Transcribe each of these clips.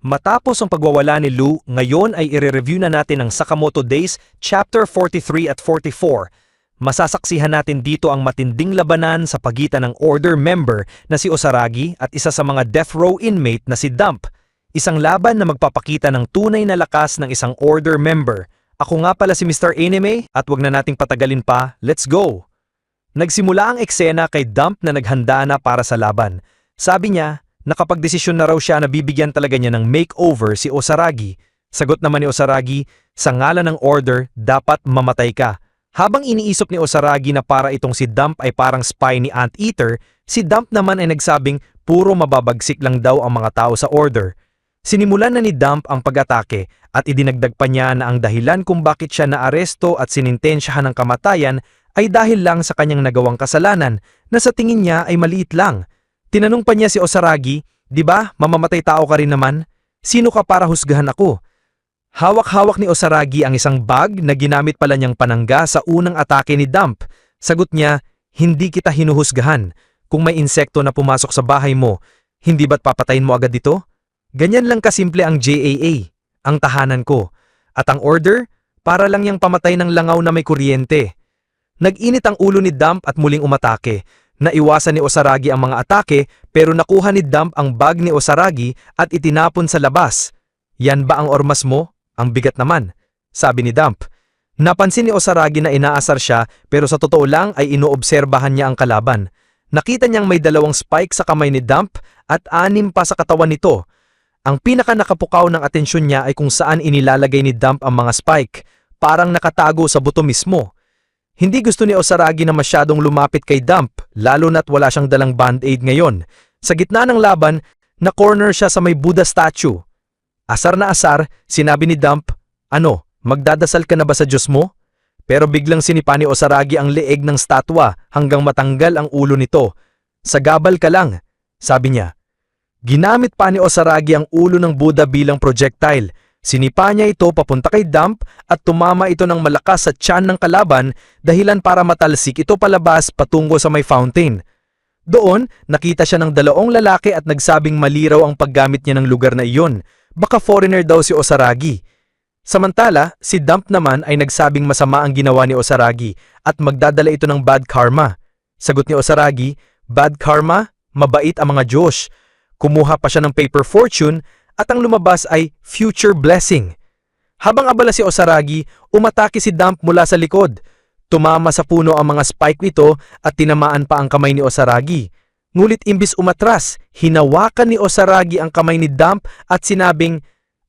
Matapos ang pagwawala ni Lou, ngayon ay ire-review na natin ang Sakamoto Days Chapter 43 at 44. Masasaksihan natin dito ang matinding labanan sa pagitan ng Order member na si Osaragi at isa sa mga death row inmate na si Dump. Isang laban na magpapakita ng tunay na lakas ng isang Order member. Ako nga pala si Mr. Anime at wag na nating patagalin pa, let's go! Nagsimula ang eksena kay Dump na naghanda na para sa laban. Sabi niya, nakapagdesisyon na raw siya na bibigyan talaga niya ng makeover si Osaragi. Sagot naman ni Osaragi, sa ngalan ng order, dapat mamatay ka. Habang iniisip ni Osaragi na para itong si Dump ay parang spy ni Anteater, si Dump naman ay nagsabing puro mababagsik lang daw ang mga tao sa order. Sinimulan na ni Dump ang pag-atake at idinagdag pa niya na ang dahilan kung bakit siya naaresto at sinintensyahan ng kamatayan ay dahil lang sa kanyang nagawang kasalanan na sa tingin niya ay maliit lang. Tinanong pa niya si Osaragi, "Di ba, mamamatay tao ka rin naman? Sino ka para husgahan ako?" Hawak-hawak ni Osaragi ang isang bag na ginamit pala niyang panangga sa unang atake ni Dump. Sagot niya, "Hindi kita hinuhusgahan. Kung may insekto na pumasok sa bahay mo, hindi ba't papatayin mo agad dito? Ganyan lang kasimple ang JAA, ang tahanan ko. At ang order, para lang yang pamatay ng langaw na may kuryente." Nag-init ang ulo ni Dump at muling umatake. Naiwasan ni Osaragi ang mga atake pero nakuha ni Dump ang bag ni Osaragi at itinapon sa labas. "Yan ba ang ormas mo? Ang bigat naman," sabi ni Dump. Napansin ni Osaragi na inaasar siya pero sa totoo lang ay inoobserbahan niya ang kalaban. Nakita niyang may 2 spike sa kamay ni Dump at 6 pa sa katawan nito. Ang pinaka nakapukaw ng atensyon niya ay kung saan inilalagay ni Dump ang mga spike, parang nakatago sa buto mismo. Hindi gusto ni Osaragi na masyadong lumapit kay Dump, lalo na't wala siyang dalang band-aid ngayon. Sa gitna ng laban, na-corner siya sa may Buddha statue. Asar na asar, sinabi ni Dump, "Ano, magdadasal ka na ba sa Diyos mo?" Pero biglang sinipa ni Osaragi ang leeg ng statwa hanggang matanggal ang ulo nito. "Sagabal ka lang," sabi niya. Ginamit pa ni Osaragi ang ulo ng Buddha bilang projectile. Sinipa niya ito papunta kay Dump at tumama ito ng malakas sa tiyan ng kalaban dahilan para matalsik ito palabas patungo sa may fountain. Doon, nakita siya ng 2 lalaki at nagsabing maliraw ang paggamit niya ng lugar na iyon. Baka foreigner daw si Osaragi. Samantala, si Dump naman ay nagsabing masama ang ginawa ni Osaragi at magdadala ito ng bad karma. Sagot ni Osaragi, "Bad karma? Mabait ang mga Diyos." Kumuha pa siya ng paper fortune at ang lumabas ay future blessing. Habang abala si Osaragi, umatake si Dump mula sa likod. Tumama sa puno ang mga spike nito at tinamaan pa ang kamay ni Osaragi. Ngulit imbis umatras, hinawakan ni Osaragi ang kamay ni Dump at sinabing,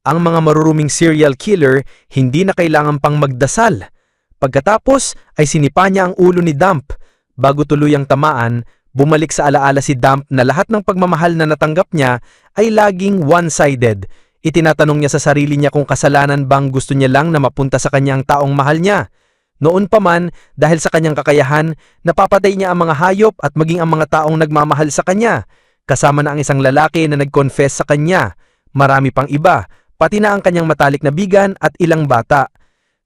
"Ang mga maruruming serial killer hindi na kailangan pang magdasal." Pagkatapos ay sinipa niya ang ulo ni Dump. Bago tuluyang tamaan, bumalik sa alaala si Dump na lahat ng pagmamahal na natanggap niya ay laging one-sided. Itinatanong niya sa sarili niya kung kasalanan bang gusto niya lang na mapunta sa kanyang taong mahal niya. Noon pa man, dahil sa kanyang kakayahan, napapatay niya ang mga hayop at maging ang mga taong nagmamahal sa kanya. Kasama na ang isang lalaki na nag-confess sa kanya. Marami pang iba, pati na ang kanyang matalik na bigan at ilang bata.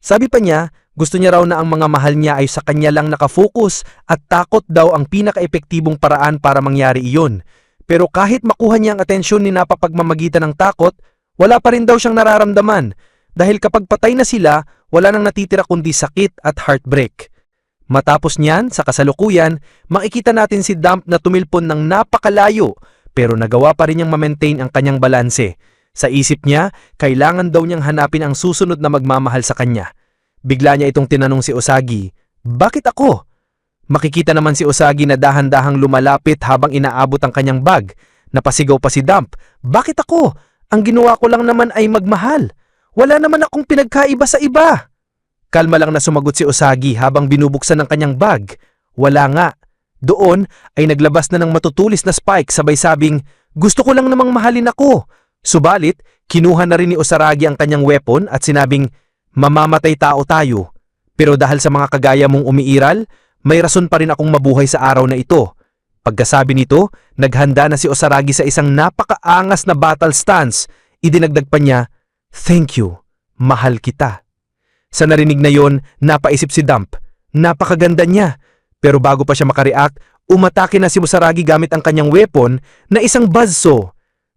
Sabi pa niya, gusto niya raw na ang mga mahal niya ay sa kanya lang nakafocus at takot daw ang pinaka-epektibong paraan para mangyari iyon. Pero kahit makuha niya ang atensyon ni napapagmamagitan ng takot, wala pa rin daw siyang nararamdaman. Dahil kapag patay na sila, wala nang natitira kundi sakit at heartbreak. Matapos niyan, sa kasalukuyan, makikita natin si Dump na tumilpon ng napakalayo pero nagawa pa rin niyang ma-maintain ang kanyang balanse. Sa isip niya, kailangan daw niyang hanapin ang susunod na magmamahal sa kanya. Bigla niya itong tinanong si Osagi, "Bakit ako?" Makikita naman si Osagi na dahan-dahang lumalapit habang inaabot ang kanyang bag. Napasigaw pa si Dump, "Bakit ako? Ang ginawa ko lang naman ay magmahal. Wala naman akong pinagkaiba sa iba." Kalma lang na sumagot si Osagi habang binubuksan ang kanyang bag. Wala nga. Doon ay naglabas na ng matutulis na spike sabay sabing, "Gusto ko lang namang mahalin ako." Subalit, kinuha na rin ni Osaragi ang kanyang weapon at sinabing, "Mamamatay tao tayo. Pero dahil sa mga kagaya mong umiiral, may rason pa rin akong mabuhay sa araw na ito." Pagkasabi nito, naghanda na si Osaragi sa isang napakaangas na battle stance. Idinagdag pa niya, "Thank you, mahal kita." Sa narinig na yon, napaisip si Dump. Napakaganda niya. Pero bago pa siya makareact, umatake na si Osaragi gamit ang kanyang weapon na isang buzzsaw.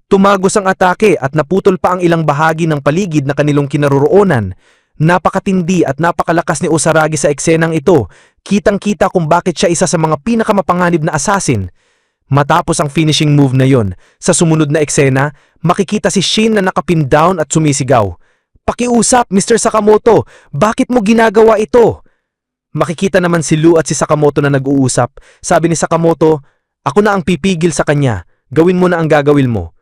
Tumagos ang atake at naputol pa ang ilang bahagi ng paligid na kanilang kinaroroonan. Napakatindi at napakalakas ni Osaragi sa eksenang ito. Kitang-kita kung bakit siya isa sa mga pinakamapanganib na assassin. Matapos ang finishing move na yon, sa sumunod na eksena, makikita si Shin na nakapin down at sumisigaw. "Pakiusap, Mr. Sakamoto! Bakit mo ginagawa ito?" Makikita naman si Lu at si Sakamoto na nag-uusap. Sabi ni Sakamoto, "Ako na ang pipigil sa kanya. Gawin mo na ang gagawin mo."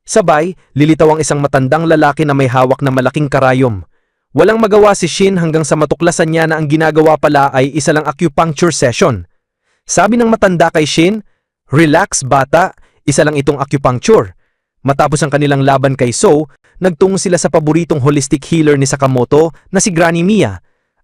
Sabay, lilitaw ang isang matandang lalaki na may hawak na malaking karayom. Walang magawa si Shin hanggang sa matuklasan niya na ang ginagawa pala ay isa lang acupuncture session. Sabi ng matanda kay Shin, "Relax bata, isa lang itong acupuncture." Matapos ang kanilang laban kay So, nagtungo sila sa paboritong holistic healer ni Sakamoto na si Granny Mia.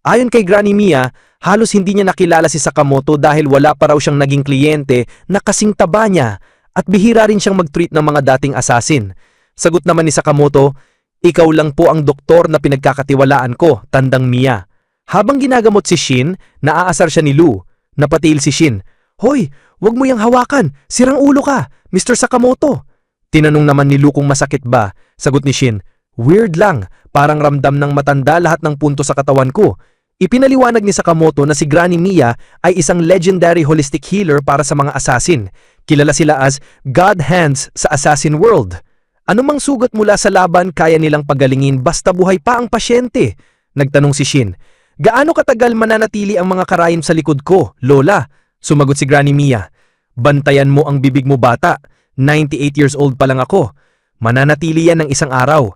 Ayon kay Granny Mia, halos hindi niya nakilala si Sakamoto dahil wala pa raw siyang naging kliyente na kasing taba niya at bihira rin siyang mag-treat ng mga dating assassin. Sagot naman ni Sakamoto, "Ikaw lang po ang doktor na pinagkakatiwalaan ko, Tandang Mia." Habang ginagamot si Shin, naaasar siya ni Lu. Napatil si Shin, "Hoy, wag mo yang hawakan, sirang ulo ka, Mr. Sakamoto." Tinanong naman ni Lu kung masakit ba. Sagot ni Shin, "Weird lang, parang ramdam ng matanda lahat ng punto sa katawan ko." Ipinaliwanag ni Sakamoto na si Granny Mia ay isang legendary holistic healer para sa mga assassin. Kilala sila as God Hands sa Assassin World. Anumang sugat mula sa laban kaya nilang pagalingin basta buhay pa ang pasyente. Nagtanong si Shin, "Gaano katagal mananatili ang mga karayom sa likod ko, Lola?" Sumagot si Granny Mia, "Bantayan mo ang bibig mo bata, 98 years old pa lang ako. Mananatili yan ng isang araw."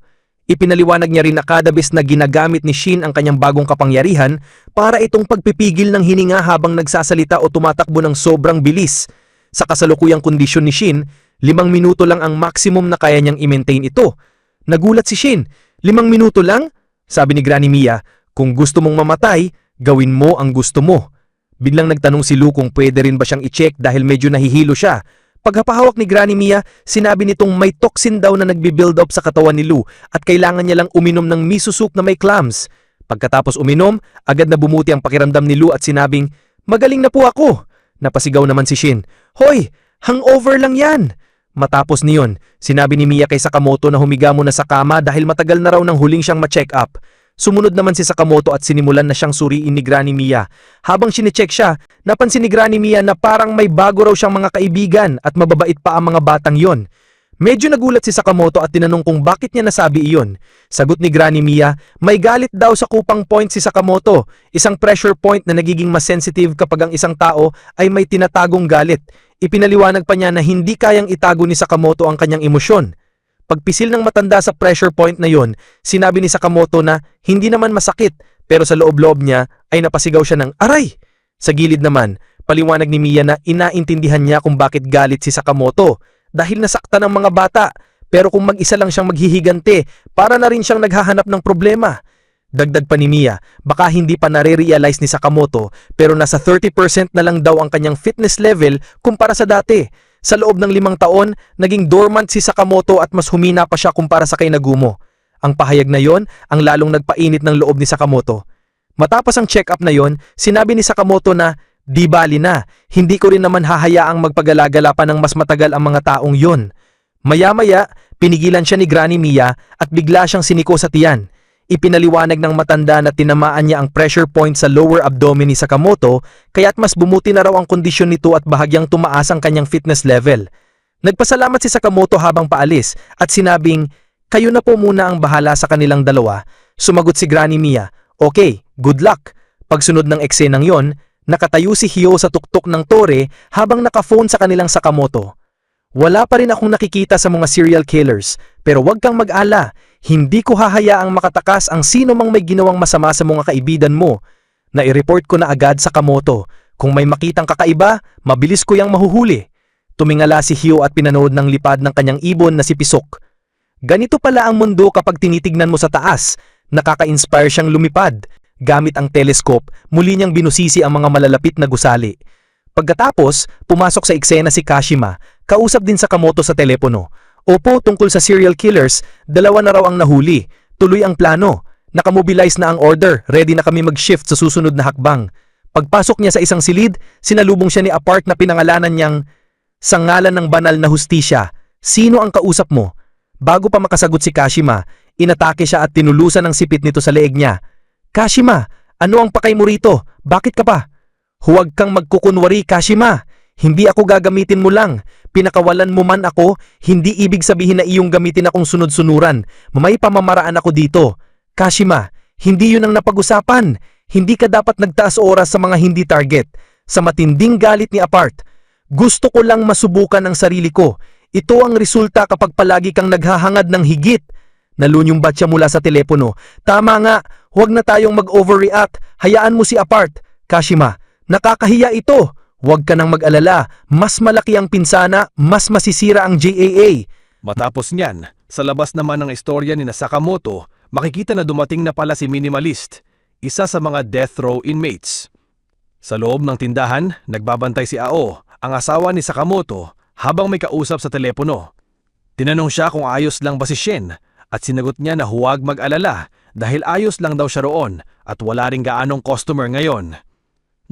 Ipinaliwanag niya rin na kada bes na ginagamit ni Shin ang kanyang bagong kapangyarihan para itong pagpipigil ng hininga habang nagsasalita o tumatakbo ng sobrang bilis. Sa kasalukuyang kondisyon ni Shin, 5 minuto lang ang maximum na kaya niyang i-maintain ito. Nagulat si Shin, 5 minuto lang? Sabi ni Granny Mia, "Kung gusto mong mamatay, gawin mo ang gusto mo." Biglang nagtanong si Lu kung pwede rin ba siyang i-check dahil medyo nahihilo siya. Pagkapahawak ni Granny Mia, sinabi nitong may toxin daw na nagbi-build up sa katawan ni Lu at kailangan niya lang uminom ng miso soup na may clams. Pagkatapos uminom, agad na bumuti ang pakiramdam ni Lu at sinabing, "Magaling na po ako." Napasigaw naman si Shin, "Hoy, hangover lang yan." Matapos niyon, sinabi ni Mia kay Sakamoto na humiga muna sa kama dahil matagal na raw nang huling siyang ma-check up. Sumunod naman si Sakamoto at sinimulan na siyang suriin ni Granny Mia. Habang sine-check siya, napansin ni Granny Mia na parang may bago raw siyang mga kaibigan at mababait pa ang mga batang yon. Medyo nagulat si Sakamoto at tinanong kung bakit niya nasabi iyon. Sagot ni Granny Mia, may galit daw sa kupang point si Sakamoto, isang pressure point na nagiging mas sensitive kapag ang isang tao ay may tinatagong galit. Ipinaliwanag pa niya na hindi kayang itago ni Sakamoto ang kanyang emosyon. Pagpisil ng matanda sa pressure point na yon, sinabi ni Sakamoto na hindi naman masakit pero sa loob-loob niya ay napasigaw siya ng aray. Sa gilid naman, paliwanag ni Mia na inaintindihan niya kung bakit galit si Sakamoto dahil nasaktan ng mga bata, pero kung mag-isa lang siyang maghihigante, para na rin siyang naghahanap ng problema. Dagdag pa ni Mia, baka hindi pa nare-realize ni Sakamoto pero nasa 30% na lang daw ang kanyang fitness level kumpara sa dati. Sa loob ng 5 taon, naging dormant si Sakamoto at mas humina pa siya kumpara sa kay Nagumo. Ang pahayag na yon ang lalong nagpainit ng loob ni Sakamoto. Matapos ang check-up na yon, sinabi ni Sakamoto na, "Di bali na, hindi ko rin naman hahayaang magpagalagala pa ng mas matagal ang mga taong yon." Maya-maya, pinigilan siya ni Granny Mia at bigla siyang siniko sa tiyan. Ipinaliwanag ng matanda na tinamaan niya ang pressure point sa lower abdomen ni Sakamoto kaya't mas bumuti na raw ang kondisyon nito at bahagyang tumaas ang kanyang fitness level. Nagpasalamat si Sakamoto habang paalis at sinabing, "Kayo na po muna ang bahala sa kanilang dalawa." Sumagot si Granny Mia, "Okay, good luck." Pagsunod ng eksenang yon, nakatayo si Hyo sa tuktok ng tore habang naka-phone sa kanilang Sakamoto. "Wala pa rin akong nakikita sa mga serial killers, pero wag kang mag-ala. Hindi ko hahayaang makatakas ang sino mang may ginawang masama sa mga kaibigan mo. Nai-report ko na agad sa Sakamoto. Kung may makitang kakaiba, mabilis ko yang mahuhuli." Tumingala si Hyo at pinanood ng lipad ng kanyang ibon na si Pisok. Ganito pala ang mundo kapag tinitignan mo sa taas. Nakaka-inspire siyang lumipad. Gamit ang telescope, muli niyang binusisi ang mga malalapit na gusali. Pagkatapos, pumasok sa eksena si Kashima, kausap din Sakamoto sa telepono. "Opo, tungkol sa serial killers, 2 na raw ang nahuli. Tuloy ang plano. Nakamobilize na ang order, ready na kami mag-shift sa susunod na hakbang." Pagpasok niya sa isang silid, sinalubong siya ni Apart na pinangalanan niyang, "Sa ngalan ng banal na hustisya, sino ang kausap mo?" Bago pa makasagot si Kashima, inatake siya at tinulusan ng sipit nito sa leeg niya. Kashima, ano ang pakay mo rito? Bakit ka pa? Huwag kang magkukunwari, Kashima. Hindi ako gagamitin mo lang. Pinakawalan mo man ako, hindi ibig sabihin na iyong gamitin akong sunod-sunuran. May pamamaraan ako dito. Kashima, hindi yun ang napag-usapan. Hindi ka dapat nagtaas oras sa mga hindi target. Sa matinding galit ni Apart, gusto ko lang masubukan ang sarili ko. Ito ang resulta kapag palagi kang naghahangad ng higit. Nalunyumbat siya mula sa telepono. Tama nga, huwag na tayong mag-overreact. Hayaan mo si Apart. Kashima, nakakahiya ito. Huwag ka nang mag-alala. Mas malaki ang pinsana, mas masisira ang JAA. Matapos niyan, sa labas naman ng istorya ni Sakamoto, makikita na dumating na pala si Minimalist, isa sa mga death row inmates. Sa loob ng tindahan, nagbabantay si Ao, ang asawa ni Sakamoto, habang may kausap sa telepono. Tinanong siya kung ayos lang ba si Shin at sinagot niya na huwag mag-alala dahil ayos lang daw siya roon at wala ring gaanong customer ngayon.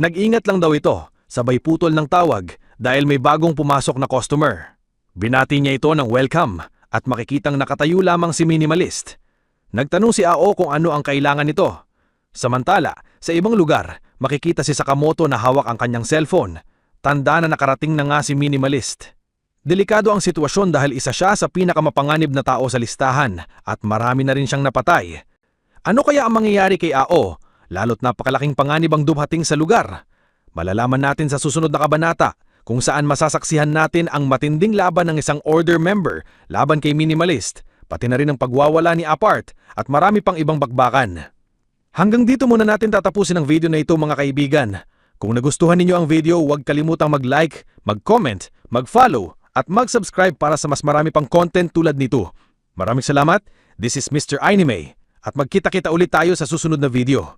Nag-ingat lang daw ito, sabay putol ng tawag dahil may bagong pumasok na customer. Binati niya ito ng welcome at makikitang nakatayo lamang si Minimalist. Nagtanong si Ao kung ano ang kailangan nito. Samantala, sa ibang lugar, makikita si Sakamoto na hawak ang kanyang cellphone. Tanda na nakarating na nga si Minimalist. Delikado ang sitwasyon dahil isa siya sa pinakamapanganib na tao sa listahan at marami na rin siyang napatay. Ano kaya ang mangyayari kay Ao? Lalo't napakalaking panganib ang dumhating sa lugar. Malalaman natin sa susunod na kabanata kung saan masasaksihan natin ang matinding laban ng isang order member laban kay Minimalist, pati na rin ang pagwawala ni Apart at marami pang ibang bakbakan. Hanggang dito muna natin tatapusin ang video na ito mga kaibigan. Kung nagustuhan ninyo ang video, huwag kalimutang mag-like, mag-comment, mag-follow at mag-subscribe para sa mas marami pang content tulad nito. Maraming salamat, this is Mr. Anime at magkita-kita ulit tayo sa susunod na video.